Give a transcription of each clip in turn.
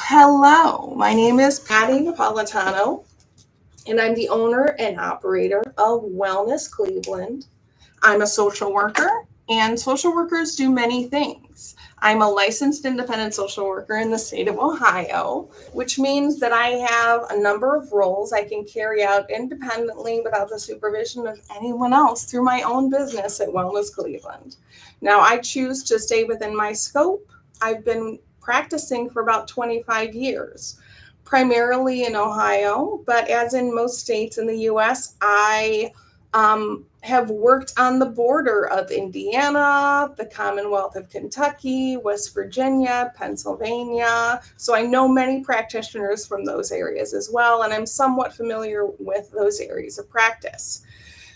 Hello, my name is Patti Napolitano, and I'm the owner and operator of Wellness Cleveland. I'm a social worker, and social workers do many things. I'm a licensed independent social worker in the state of Ohio, which means that I have a number of roles I can carry out independently without the supervision of anyone else through my own business at Wellness Cleveland. Now, I choose to stay within my scope. I've been practicing for about 25 years, primarily in Ohio, but as in most states in the US, I have worked on the border of Indiana, the Commonwealth of Kentucky, West Virginia, Pennsylvania. So I know many practitioners from those areas as well, and I'm somewhat familiar with those areas of practice.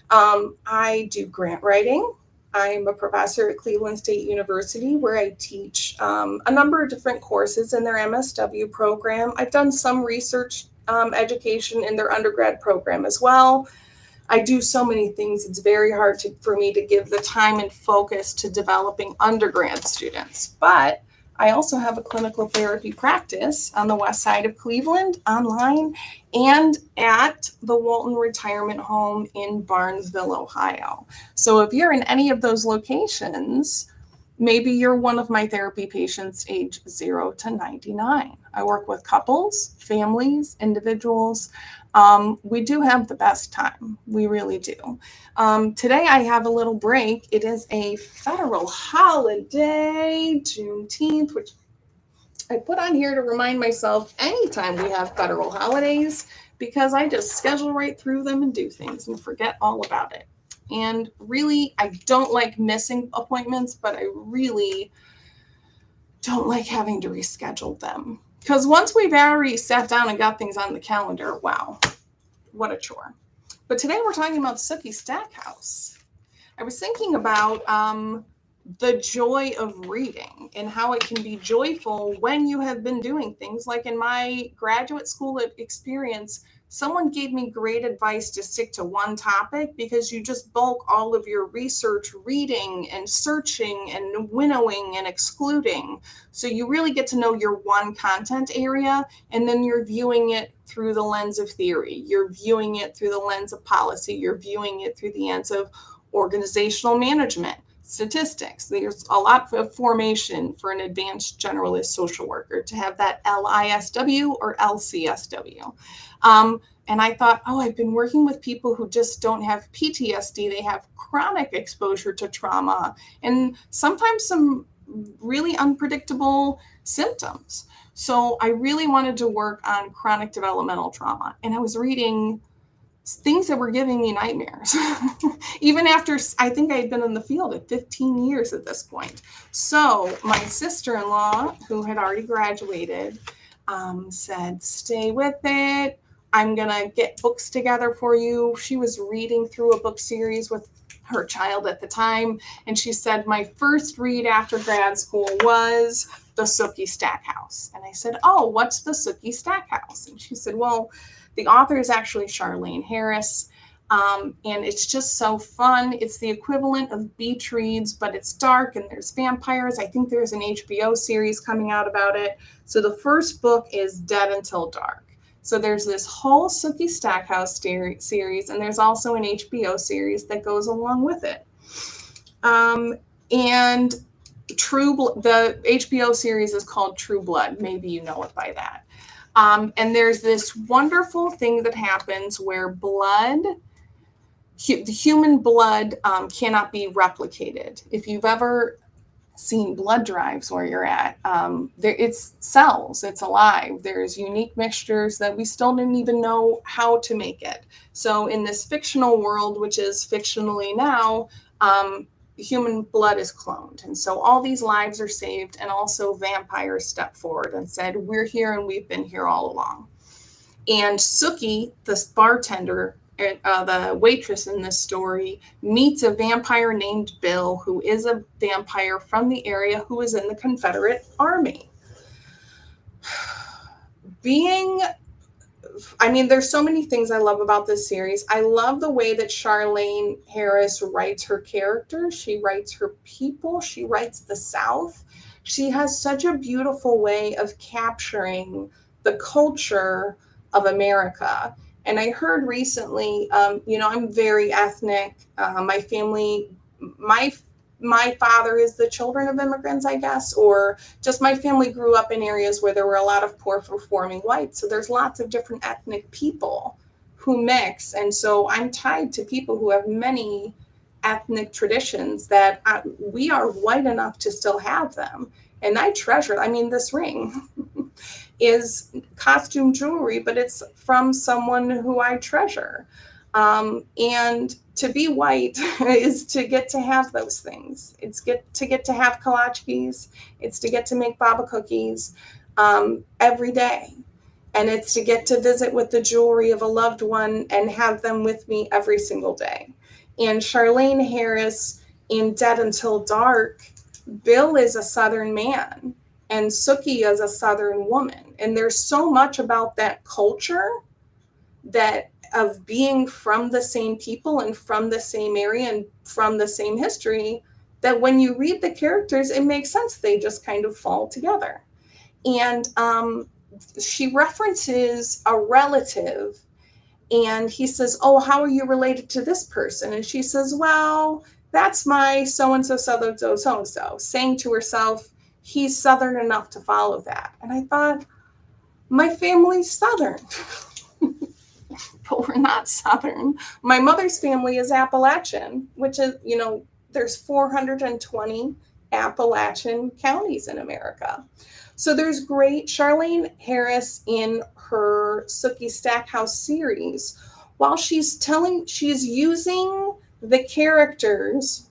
I do grant writing. I'm a professor at Cleveland State University where I teach a number of different courses in their MSW program. I've done some research education in their undergrad program as well. I do so many things, it's very hard for me to give the time and focus to developing undergrad students. But I also have a clinical therapy practice on the west side of Cleveland, online, and at the Walton Retirement Home in Barnesville, Ohio. So if you're in any of those locations, maybe you're one of my therapy patients age 0 to 99. I work with couples, families, individuals. We do have the best time. We really do. Today I have a little break. It is a federal holiday, Juneteenth, which I put on here to remind myself anytime we have federal holidays, because I just schedule right through them and do things and forget all about it. And really, I don't like missing appointments, but I really don't like having to reschedule them. Because once we've already sat down and got things on the calendar, wow, what a chore. But today we're talking about Sookie Stackhouse. I was thinking about the joy of reading and how it can be joyful when you have been doing things. Like in my graduate school experience, someone gave me great advice to stick to one topic because you just bulk all of your research reading and searching and winnowing and excluding. So you really get to know your one content area, and then you're viewing it through the lens of theory. You're viewing it through the lens of policy. You're viewing it through the lens of organizational management, statistics. There's a lot of formation for an advanced generalist social worker to have that LISW or LCSW. And I thought, I've been working with people who just don't have PTSD. They have chronic exposure to trauma and sometimes some really unpredictable symptoms. So I really wanted to work on chronic developmental trauma. And I was reading things that were giving me nightmares, even after I think I had been in the field at 15 years at this point. So my sister-in-law, who had already graduated, said, stay with it. I'm going to get books together for you. She was reading through a book series with her child at the time. And she said, my first read after grad school was the Sookie Stackhouse. And I said, what's the Sookie Stackhouse? And she said, well, the author is actually Charlaine Harris. And it's just so fun. It's the equivalent of beach reads, but it's dark and there's vampires. I think there's an HBO series coming out about it. So the first book is Dead Until Dark. So there's this whole Sookie Stackhouse series, and there's also an HBO series that goes along with it. And the HBO series is called True Blood. Maybe you know it by that. And there's this wonderful thing that happens where the human blood cannot be replicated. If you've ever seen blood drives where you're at, it's cells, it's alive. There's unique mixtures that we still didn't even know how to make it. So in this fictional world, which is fictionally now, human blood is cloned. And so all these lives are saved, and also vampires step forward and said, we're here and we've been here all along. And Sookie, this bartender, the waitress in this story, meets a vampire named Bill, who is a vampire from the area who is in the Confederate Army. Being I mean, there's so many things I love about this series. I love the way that Charlaine Harris writes her characters. She writes her people. She writes the South. She has such a beautiful way of capturing the culture of America. And I heard recently, I'm very ethnic. My family, my father is the children of immigrants, I guess, or just my family grew up in areas where there were a lot of poor performing whites. So there's lots of different ethnic people who mix. And so I'm tied to people who have many ethnic traditions that we are white enough to still have them. And I treasure, I mean, this ring is costume jewelry, but it's from someone who I treasure. And to be white is to get to have those things. It's to get to have kolaches. It's to get to make baba cookies every day. And it's to get to visit with the jewelry of a loved one and have them with me every single day. And Charlaine Harris in Dead Until Dark, Bill is a Southern man and Sookie is a Southern woman. And there's so much about that culture that of being from the same people and from the same area and from the same history, that when you read the characters, it makes sense. They just kind of fall together. And she references a relative and he says, oh, how are you related to this person? And she says, well, that's my so-and-so, so-and-so, saying to herself, he's Southern enough to follow that. And I thought, my family's Southern. But we're not Southern. My mother's family is Appalachian, which is, there's 420 Appalachian counties in America. So there's great Charlaine Harris in her Sookie Stackhouse series. While she's using the characters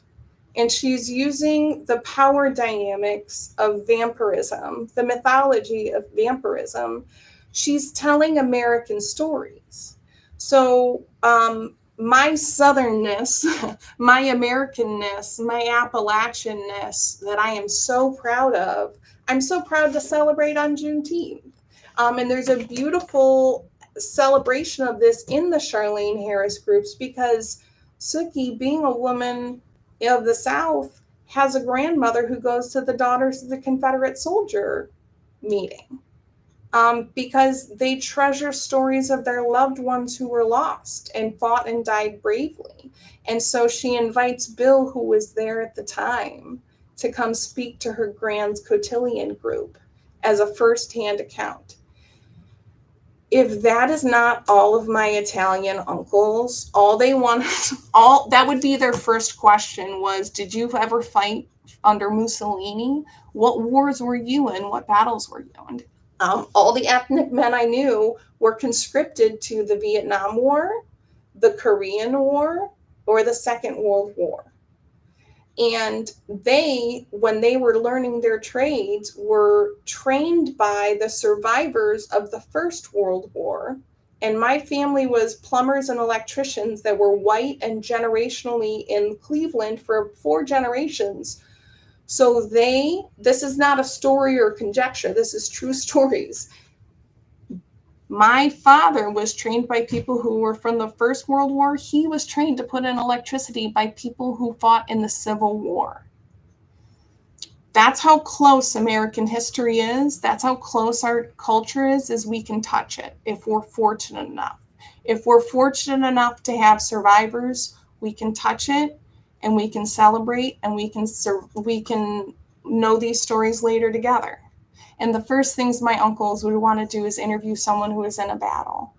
and she's using the power dynamics of vampirism, the mythology of vampirism, she's telling American stories. So my Southernness, my Americanness, my Appalachianness that I am so proud of, I'm so proud to celebrate on Juneteenth. And there's a beautiful celebration of this in the Charlaine Harris groups because Sookie, being a woman of the South, has a grandmother who goes to the Daughters of the Confederate Soldier meeting. Because they treasure stories of their loved ones who were lost and fought and died bravely. And so she invites Bill, who was there at the time, to come speak to her grand's cotillion group as a firsthand account. If that is not all of my Italian uncles, that would be their first question was, did you ever fight under Mussolini? What wars were you in? What battles were you in? All the ethnic men I knew were conscripted to the Vietnam War, the Korean War, or the Second World War. And they, when they were learning their trades, were trained by the survivors of the First World War. And my family was plumbers and electricians that were white and generationally in Cleveland for 4 generations. So this is not a story or conjecture, this is true stories. My father was trained by people who were from the First World War. He was trained to put in electricity by people who fought in the Civil War. That's how close American history is. That's how close our culture is we can touch it if we're fortunate enough. If we're fortunate enough to have survivors, we can touch it and we can celebrate and we can know these stories later together. And the first things my uncles would want to do is interview someone who is in a battle.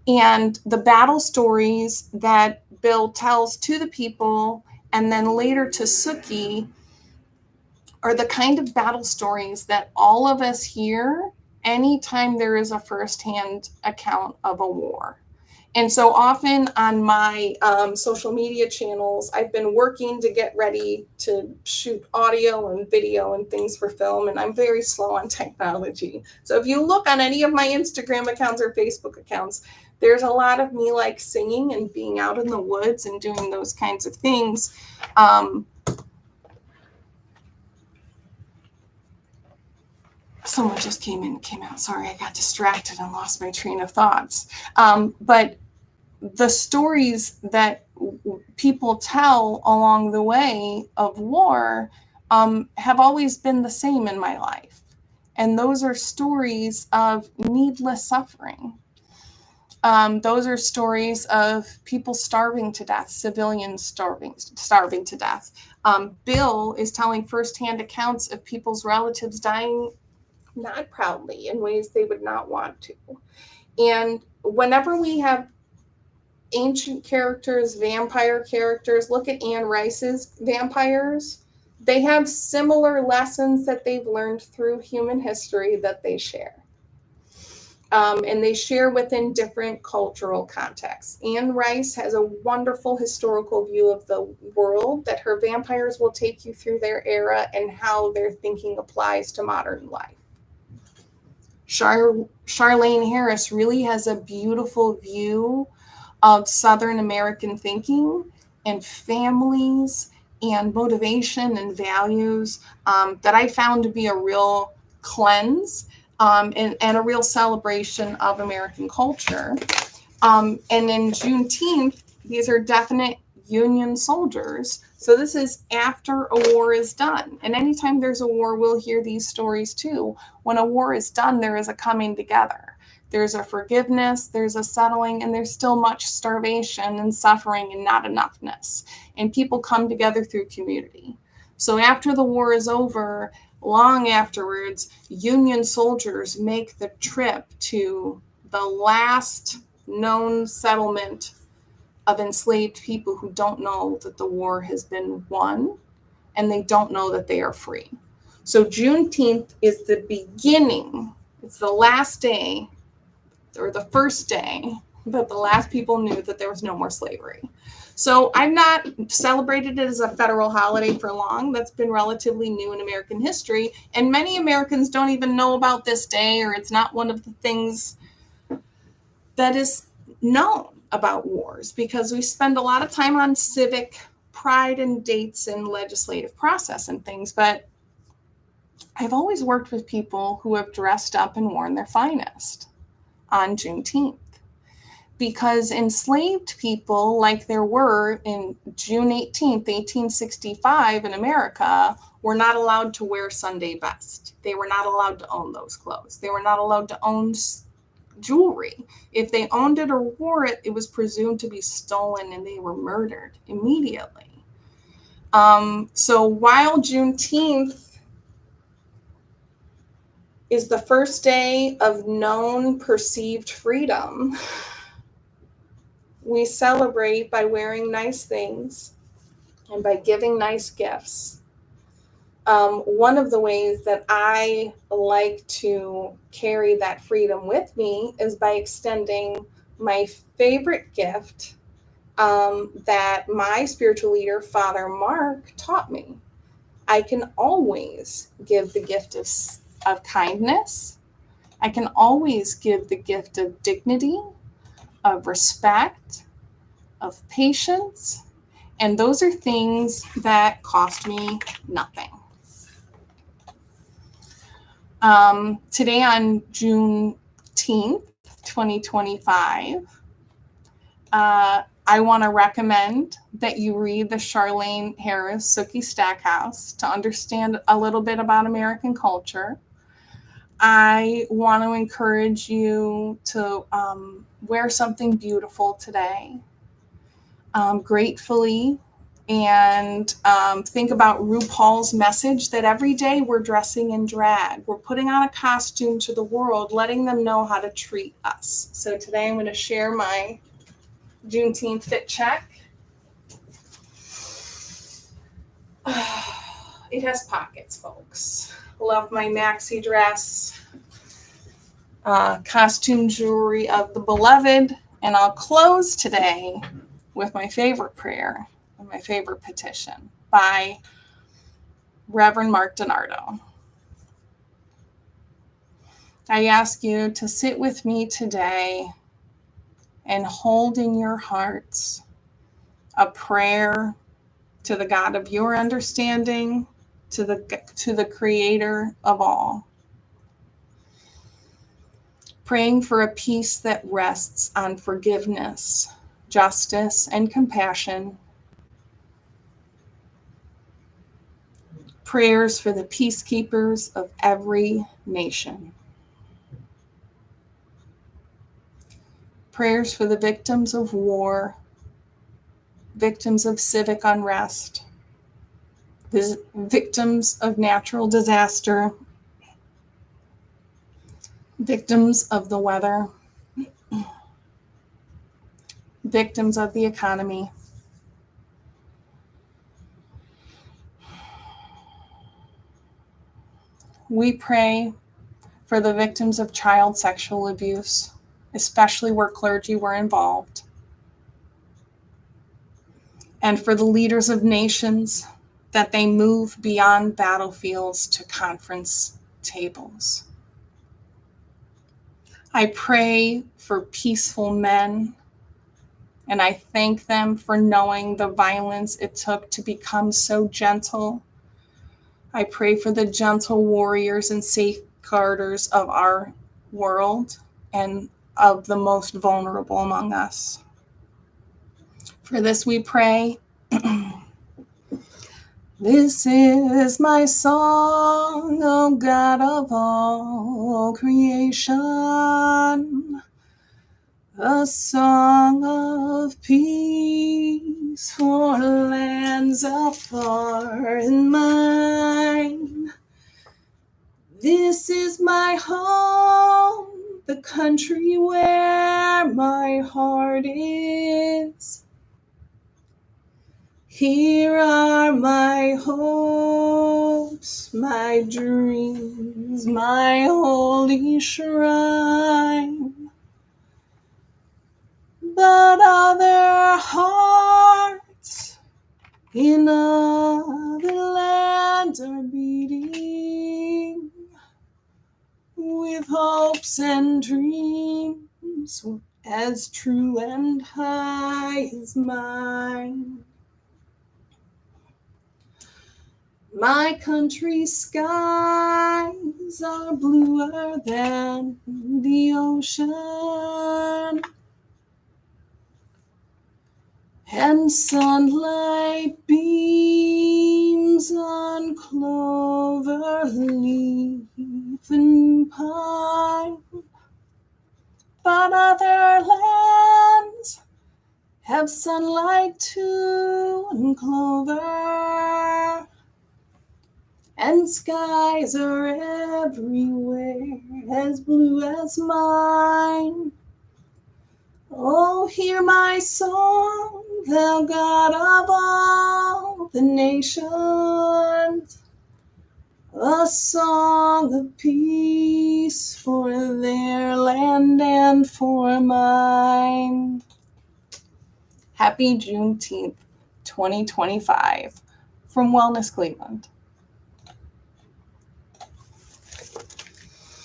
And the battle stories that Bill tells to the people and then later to Sookie are the kind of battle stories that all of us hear anytime there is a firsthand account of a war. And so often on my social media channels, I've been working to get ready to shoot audio and video and things for film, and I'm very slow on technology. So if you look on any of my Instagram accounts or Facebook accounts, there's a lot of me like singing and being out in the woods and doing those kinds of things. someone just came out. Sorry, I got distracted and lost my train of thoughts. But the stories that people tell along the way of war have always been the same in my life. And those are stories of needless suffering. Those are stories of people starving to death, civilians starving to death. Bill is telling firsthand accounts of people's relatives dying not proudly in ways they would not want to. And whenever we have ancient characters, vampire characters, look at Anne Rice's vampires, they have similar lessons that they've learned through human history that they share. And they share within different cultural contexts. Anne Rice has a wonderful historical view of the world that her vampires will take you through their era and how their thinking applies to modern life. Charlaine Harris really has a beautiful view of Southern American thinking and families and motivation and values that I found to be a real cleanse and a real celebration of American culture. And in Juneteenth, these are definite Union soldiers. So this is after a war is done. And anytime there's a war, we'll hear these stories too. When a war is done, there is a coming together. There's a forgiveness, there's a settling, and there's still much starvation and suffering and not enoughness. And people come together through community. So after the war is over, long afterwards, Union soldiers make the trip to the last known settlement of enslaved people who don't know that the war has been won and they don't know that they are free. So Juneteenth is the beginning. It's the last day or the first day that the last people knew that there was no more slavery. So I've not celebrated it as a federal holiday for long. That's been relatively new in American history. And many Americans don't even know about this day, or it's not one of the things that is known about wars, because we spend a lot of time on civic pride and dates and legislative process and things. But I've always worked with people who have dressed up and worn their finest on Juneteenth, because enslaved people, like there were in June 18th, 1865 in America, were not allowed to wear Sunday best. They were not allowed to own those clothes. They were not allowed to own jewelry. If they owned it or wore it, it was presumed to be stolen and they were murdered immediately. So while Juneteenth is the first day of known perceived freedom, we celebrate by wearing nice things and by giving nice gifts. One of the ways that I like to carry that freedom with me is by extending my favorite gift that my spiritual leader, Father Mark, taught me. I can always give the gift of kindness. I can always give the gift of dignity, of respect, of patience, and those are things that cost me nothing. Today on Juneteenth, 2025, I want to recommend that you read the Charlaine Harris Sookie Stackhouse to understand a little bit about American culture. I want to encourage you to wear something beautiful today, gratefully, and think about RuPaul's message that every day we're dressing in drag. We're putting on a costume to the world, letting them know how to treat us. So today I'm going to share my Juneteenth fit check. It has pockets, folks. Love my maxi dress. Costume jewelry of the beloved. And I'll close today with my favorite prayer and my favorite petition by Reverend Mark DiNardo. I ask you to sit with me today and hold in your hearts a prayer to the God of your understanding, to the Creator of all. praying for a peace that rests on forgiveness, justice, and compassion. Prayers for the peacekeepers of every nation. Prayers for the victims of war, victims of civic unrest, victims of natural disaster, victims of the weather, victims of the economy. We pray for the victims of child sexual abuse, especially where clergy were involved, and for the leaders of nations, that they move beyond battlefields to conference tables. I pray for peaceful men, and I thank them for knowing the violence it took to become so gentle. I pray for the gentle warriors and safeguarders of our world and of the most vulnerable among us. For this we pray. This is my song, O God of all creation, a song of peace for lands afar and mine. This is my home, the country where my heart is. Here are my hopes, my dreams, my holy shrine. But other hearts in other lands are beating with hopes and dreams as true and high as mine. My country's skies are bluer than the ocean, and sunlight beams on clover leaf and pine. But other lands have sunlight too, and clover, and skies are everywhere as blue as mine. Oh, hear my song, thou God of all the nations, a song of peace for their land and for mine. Happy Juneteenth, 2025, from Wellness Cleveland.